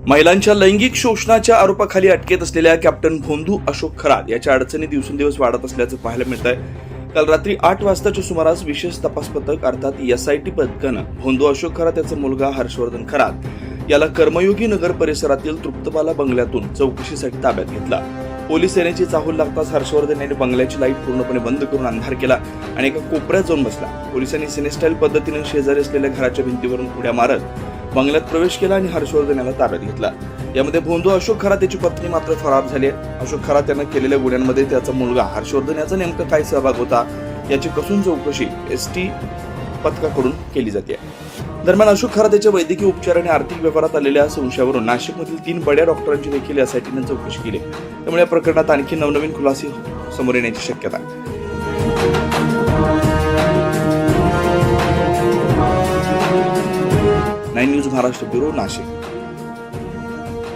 महिलांच्या लैंगिक शोषणाच्या आरोपाखाली अटकेत असलेल्या कॅप्टन भोंदू अशोक खरात याच्या अडचणी दिवसेंदिवस वाढत असल्याचं पाहायला मिळत आहे. काल रात्री 8 वाजताच्या सुमारास विशेष तपास पथक अर्थात SIT पथकानं भोंदू अशोक खरात याचा मुलगा हर्षवर्धन खरात याला कर्मयोगी नगर परिसरातील तृप्तबाला बंगल्यातून चौकशीसाठी ताब्यात घेतला. पोलीस सेनेची चाहूल लागताच हर्षवर्धन यांनी बंगल्याची लाईट पूर्णपणे बंद करून अंधार केला आणि एका कोपऱ्यात जाऊन बसला. पोलिसांनी सिनेस्टाईल पद्धतीने शेजारी असलेल्या घराच्या भिंतीवरून उड्या मारत बंगल्यात प्रवेश केला आणि हर्षवर्धन याला ताब्यात घेतला. यामध्ये भोंदू अशोक खरात याची पत्नी मात्र फरार झाली आहे. अशोक खरात यानं केलेल्या गुन्ह्यांमध्ये त्याचा मुलगा हर्षवर्धन याचा नेमका काय सहभाग होता याची कसून चौकशी ST पथकाकडून केली जाते. दरम्यान अशोक खरात याच्या वैद्यकीय उपचार आणि आर्थिक व्यवहारात आलेल्या संशयावरून नाशिकमधील 3 बड्या डॉक्टरांची देखील SITनं चौकशी केली. त्यामुळे या प्रकरणात आणखी नवनवीन खुलासे समोर येण्याची शक्यता आहे. 9 न्यूज महाराष्ट्र ब्युरो, नाशिक.